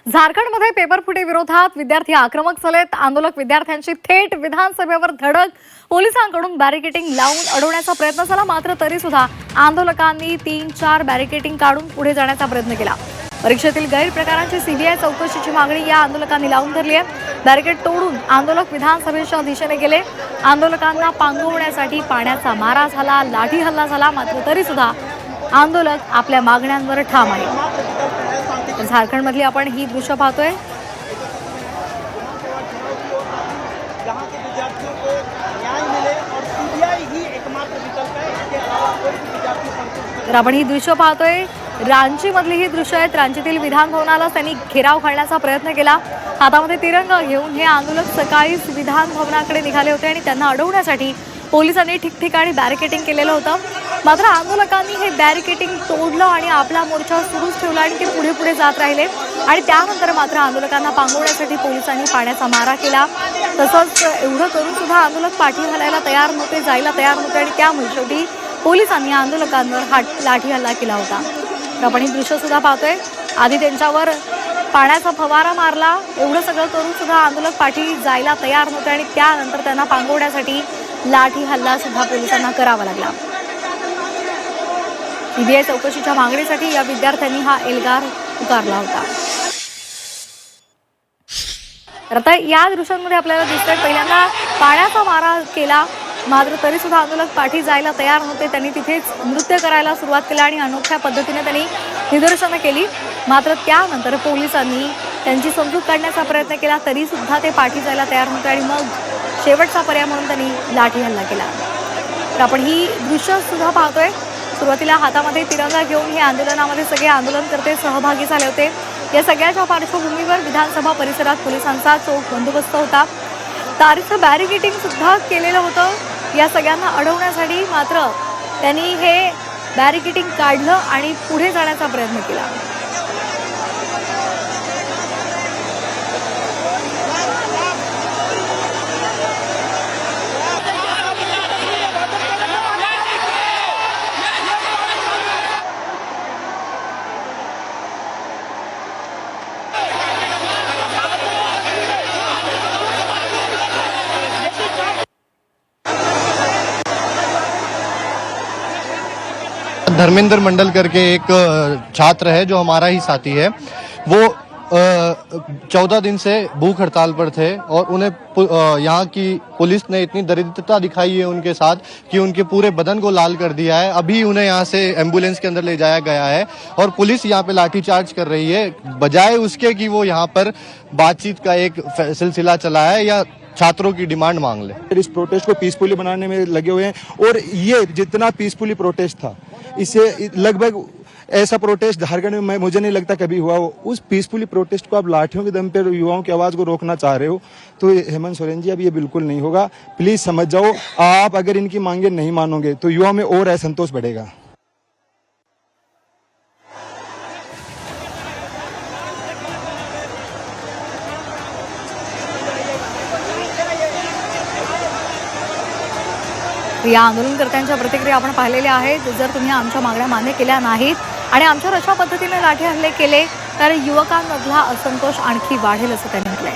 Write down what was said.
झारखंडमध्ये पेपरफुटी विरोधात विद्यार्थी आक्रमक झालेत। आंदोलक विद्यार्थ्यांची थेट विधानसभेवर धडक, पोलिसांकडून बॅरिकेडिंग लावून अडवण्याचा प्रयत्न झाला। मात्र तरी सुद्धा आंदोलकांनी 3-4 बॅरिकेडिंग काढून पुढे जाण्याचा प्रयत्न केला। परीक्षेतील गैरप्रकारांची सीबीआय चौकशीची मागणी या आंदोलकांनी लावून धरली आहे। बॅरिकेड तोडून आंदोलक विधानसभेच्या दिशेने गेले। आंदोलकांना पांगवण्यासाठी पाण्याचा मारा झाला, लाठी हल्ला झाला। मात्र तरी सुद्धा आंदोलक आपल्या मागण्यांवर ठाम आहेत। झारखंडमधली आपण ही दृश्य पाहतोय। तर आपण ही दृश्य पाहतोय, रांची मधली ही दृश्य आहेत। रांचीतील विधान भवनाला त्यांनी घेराव घालण्याचा प्रयत्न केला। हातामध्ये तिरंगा घेऊन हे आंदोलक सकाळीच विधान भवनाकडे निघाले होते आणि त्यांना अडवण्यासाठी पोलिसांनी ठिकठिकाणी बॅरिकेडिंग केलेलं होतं। मात्र आंदोलकांनी हे बॅरिकेडिंग तोडलं आणि आपला मोर्चा सुरूच ठेवला आणि ते पुढे पुढे जात राहिले। आणि त्यानंतर मात्र आंदोलकांना पांगवण्यासाठी पोलिसांनी पाण्याचा मारा केला। तसंच एवढं करून सुद्धा आंदोलक पाठी घालायला तयार नव्हते, जायला तयार नव्हते आणि त्यामुळे शेवटी पोलिसांनी आंदोलकांवर लाठी हल्ला केला होता। तर आपण ही दृश्य सुद्धा पाहतोय। आधी त्यांच्यावर पाण्याचा फवारा मारला। एवढं सगळं करून सुद्धा आंदोलक पाठी जायला तयार नव्हते आणि त्यानंतर त्यांना पांगवण्यासाठी लाठी हल्ला सुद्धा पोलिसांना करावा लागला। सीबीआय चौकशीच्या मागणीसाठी या विद्यार्थ्यांनी हा एल्गार पुकारला होता। तर आता या दृश्यांमध्ये आपल्याला दिसतंय, पहिल्यांदा पाण्याचा मारा केला। मात्र तरी सुद्धा आंदोलक पाठी जायला तयार नव्हते। त्यांनी तिथेच नृत्य करायला सुरुवात केली आणि अनोख्या पद्धतीने त्यांनी निदर्शनं केली। मात्र त्यानंतर पोलिसांनी त्यांची समजूत काढण्याचा प्रयत्न केला, तरी सुद्धा ते पाठी जायला तयार नव्हते आणि मग शेवटचा पर्याय म्हणून त्यांनी लाठी हल्ला केला। तर आपण ही दृश्य सुद्धा पाहतोय। सुरुवातीला हातामध्ये तिरंगा घेऊन हे आंदोलनामध्ये सगळे आंदोलनकर्ते सहभागी झाले होते। या सगळ्याच्या पार्श्वभूमीवर विधानसभा परिसरात पोलिसांचा चोख बंदोबस्त होता। तारीचं बॅरिकेडिंग सुद्धा केलेलं होतं या सगळ्यांना अडवण्यासाठी। मात्र त्यांनी हे बॅरिकेडिंग काढलं आणि पुढे जाण्याचा प्रयत्न केला। धर्मेंद्र मंडल करके एक छात्र है जो हमारा ही साथी है। वो 14 दिन से भूख हड़ताल पर थे और उन्हें यहाँ की पुलिस ने इतनी दरिद्रता दिखाई है उनके साथ कि उनके पूरे बदन को लाल कर दिया है। अभी उन्हें यहाँ से एम्बुलेंस के अंदर ले जाया गया है और पुलिस यहाँ पे लाठीचार्ज कर रही है, बजाय उसके कि वो यहाँ पर बातचीत का एक सिलसिला चला है या छात्रों की डिमांड मांग ले। इस प्रोटेस्ट को पीसफुली बनाने में लगे हुए हैं और ये जितना पीसफुली प्रोटेस्ट था, इससे लगभग ऐसा प्रोटेस्ट झारखंड में मुझे नहीं लगता कभी हुआ हो। उस पीसफुली प्रोटेस्ट को आप लाठियों के दम पर युवाओं की आवाज को रोकना चाह रहे हो, तो हेमंत सोरेन जी अब ये बिल्कुल नहीं होगा। प्लीज समझ जाओ, आप अगर इनकी मांगे नहीं मानोगे तो युवाओं में और असंतोष बढ़ेगा। या आंदोलनकर्त्यांच्या प्रतिक्रिया आपण पाहिलेल्या आहेत। जर तुम्ही आमच्या मागण्या मान्य केल्या नाहीत आणि आमच्यावर अशा पद्धतीने लाठी हल्ले केले तर युवकांमधला असंतोष आणखी वाढेल असं त्यांनी म्हटलंय।